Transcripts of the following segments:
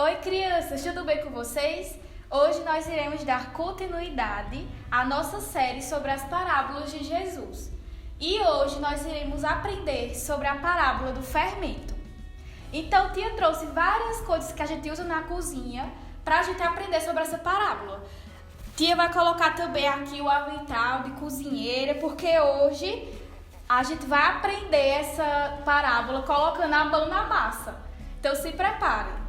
Oi, crianças, tudo bem com vocês? Hoje nós iremos dar continuidade à nossa série sobre as parábolas de Jesus. E hoje nós iremos aprender sobre a parábola do fermento. Então, tia trouxe várias coisas que a gente usa na cozinha para a gente aprender sobre essa parábola. Tia vai colocar também aqui o avental de cozinheira, porque hoje a gente vai aprender essa parábola colocando a mão na massa. Então, se preparem.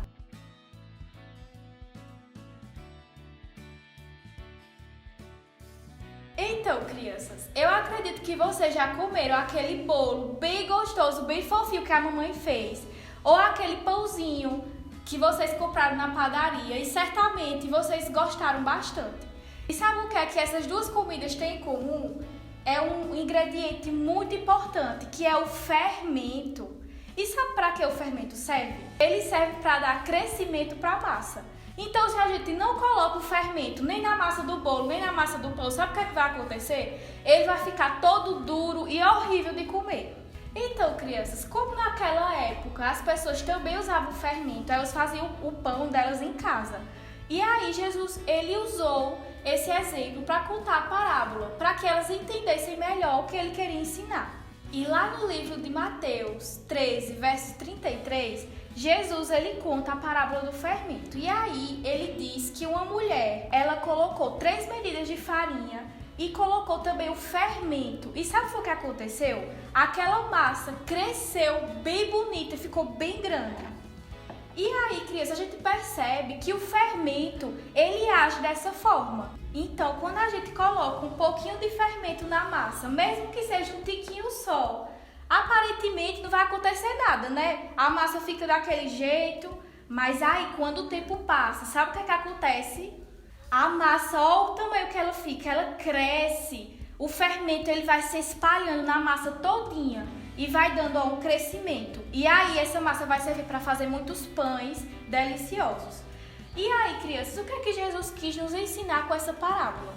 Então, crianças, eu acredito que vocês já comeram aquele bolo bem gostoso, bem fofinho que a mamãe fez, ou aquele pãozinho que vocês compraram na padaria e certamente vocês gostaram bastante. E sabe o que é que essas duas comidas têm em comum? É um ingrediente muito importante, que é o fermento. E sabe para que o fermento serve? Ele serve para dar crescimento para a massa. Então, se a gente não coloca o fermento nem na massa do bolo, nem na massa do pão, sabe o que é que vai acontecer? Ele vai ficar todo duro e horrível de comer. Então, crianças, como naquela época as pessoas também usavam fermento, elas faziam o pão delas em casa. E aí Jesus, ele usou esse exemplo para contar a parábola, para que elas entendessem melhor o que ele queria ensinar. E lá no livro de Mateus 13, verso 33, Jesus ele conta a parábola do fermento. E aí ele diz que uma mulher, ela colocou 3 medidas de farinha e colocou também o fermento. E sabe o que aconteceu? Aquela massa cresceu bem bonita, ficou bem grande. E aí, criança, a gente percebe que o fermento, ele age dessa forma. Então, quando a gente coloca um pouquinho de fermento na massa, mesmo que seja um tiquinho só, aparentemente não vai acontecer nada, né? A massa fica daquele jeito, mas aí quando o tempo passa, sabe o que é que acontece? A massa, olha o tamanho que ela fica, ela cresce. O fermento ele vai se espalhando na massa todinha e vai dando um crescimento. E aí essa massa vai servir para fazer muitos pães deliciosos. E aí, crianças, o que é que Jesus quis nos ensinar com essa parábola?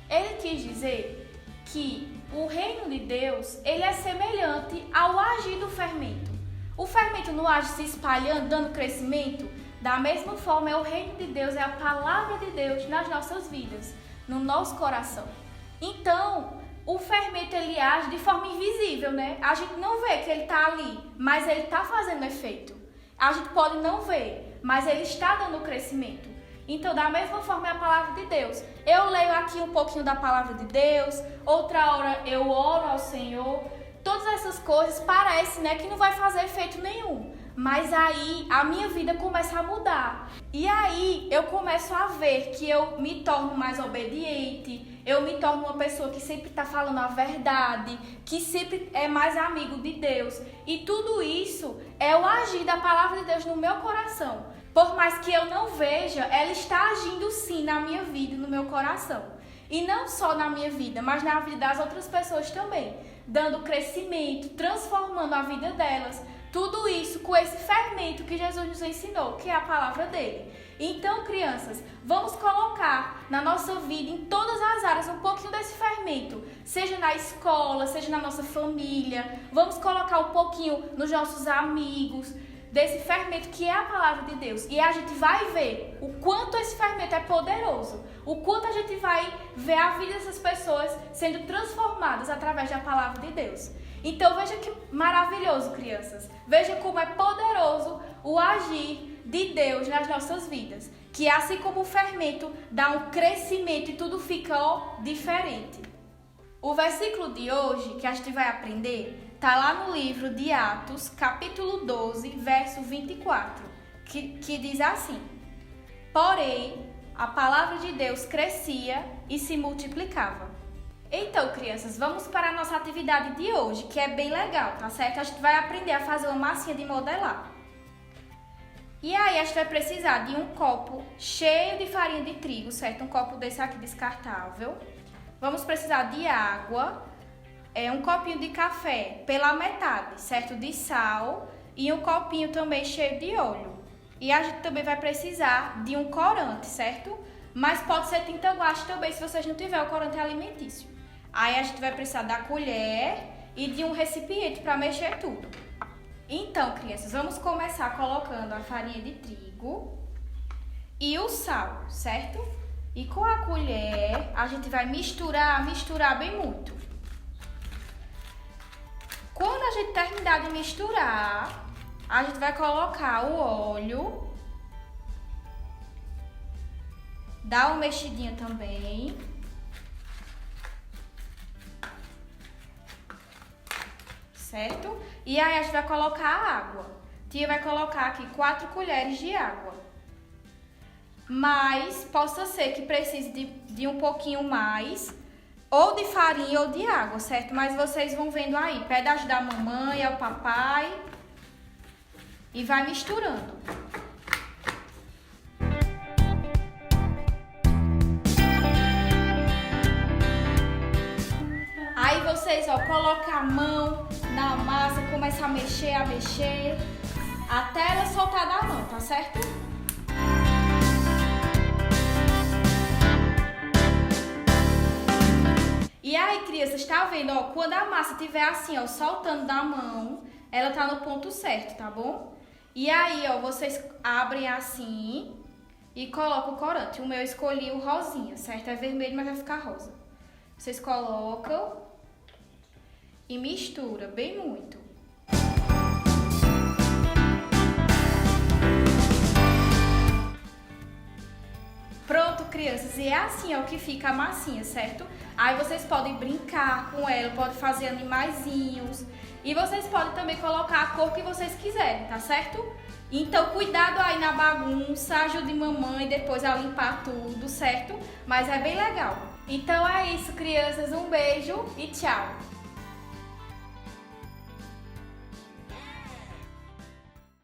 Ele quis dizer que o reino de Deus, ele é semelhante ao agir do fermento. O fermento não age se espalhando, dando crescimento? Da mesma forma, é o reino de Deus, é a palavra de Deus nas nossas vidas, no nosso coração. Então, o fermento ele age de forma invisível, né? A gente não vê que ele está ali, mas ele está fazendo efeito. A gente pode não ver, mas ele está dando crescimento. Então, da mesma forma, é a palavra de Deus. Eu leio aqui um pouquinho da palavra de Deus, outra hora eu oro ao Senhor. Todas essas coisas parecem, né, que não vai fazer efeito nenhum. Mas aí a minha vida começa a mudar. E aí eu começo a ver que eu me torno mais obediente, eu me torno uma pessoa que sempre está falando a verdade, que sempre é mais amigo de Deus. E tudo isso é o agir da palavra de Deus no meu coração. Por mais que eu não veja, ela está agindo sim na minha vida e no meu coração. E não só na minha vida, mas na vida das outras pessoas também. Dando crescimento, transformando a vida delas. Tudo isso com esse fermento que Jesus nos ensinou, que é a palavra dele. Então, crianças, vamos colocar na nossa vida, em todas as áreas, um pouquinho desse fermento. Seja na escola, seja na nossa família. Vamos colocar um pouquinho nos nossos amigos, desse fermento que é a palavra de Deus. E a gente vai ver o quanto esse fermento é poderoso. O quanto a gente vai ver a vida dessas pessoas sendo transformadas através da palavra de Deus. Então veja que maravilhoso, crianças. Veja como é poderoso o agir de Deus nas nossas vidas. Que assim como o fermento dá um crescimento e tudo fica diferente. O versículo de hoje que a gente vai aprender está lá no livro de Atos, capítulo 12, verso 24, que diz assim: Porém, a palavra de Deus crescia e se multiplicava. Então, crianças, vamos para a nossa atividade de hoje, que é bem legal, tá certo? A gente vai aprender a fazer uma massinha de modelar. E aí, a gente vai precisar de um copo cheio de farinha de trigo, certo? Um copo desse aqui descartável. Vamos precisar de água, um copinho de café pela metade, certo? De sal e um copinho também cheio de óleo. E a gente também vai precisar de um corante, certo? Mas pode ser tinta guache também, se vocês não tiverem o corante alimentício. Aí a gente vai precisar da colher e de um recipiente para mexer tudo. Então, crianças, vamos começar colocando a farinha de trigo e o sal, certo? E com a colher, a gente vai misturar bem muito. Quando a gente terminar de misturar, a gente vai colocar o óleo. Dá uma mexidinha também. Certo? E aí a gente vai colocar a água. Tia vai colocar aqui 4 colheres de água. Mas possa ser que precise de um pouquinho mais, ou de farinha ou de água, certo? Mas vocês vão vendo aí, pede ajuda da mamãe, ao papai e vai misturando. Aí vocês, ó, colocam a mão na massa, começa a mexer, até ela soltar da mão, tá certo? E aí, crianças, tá vendo, ó, quando a massa estiver assim, ó, soltando da mão, ela tá no ponto certo, tá bom? E aí, ó, vocês abrem assim e colocam o corante. O meu eu escolhi o rosinha, certo? É vermelho, mas vai ficar rosa. Vocês colocam e mistura bem muito. Pronto, crianças, e é assim, ó, que fica a massinha, certo? Aí vocês podem brincar com ela, podem fazer animaizinhos e vocês podem também colocar a cor que vocês quiserem, tá certo? Então, cuidado aí na bagunça, ajude mamãe depois a limpar tudo, certo? Mas é bem legal. Então é isso, crianças, um beijo e tchau!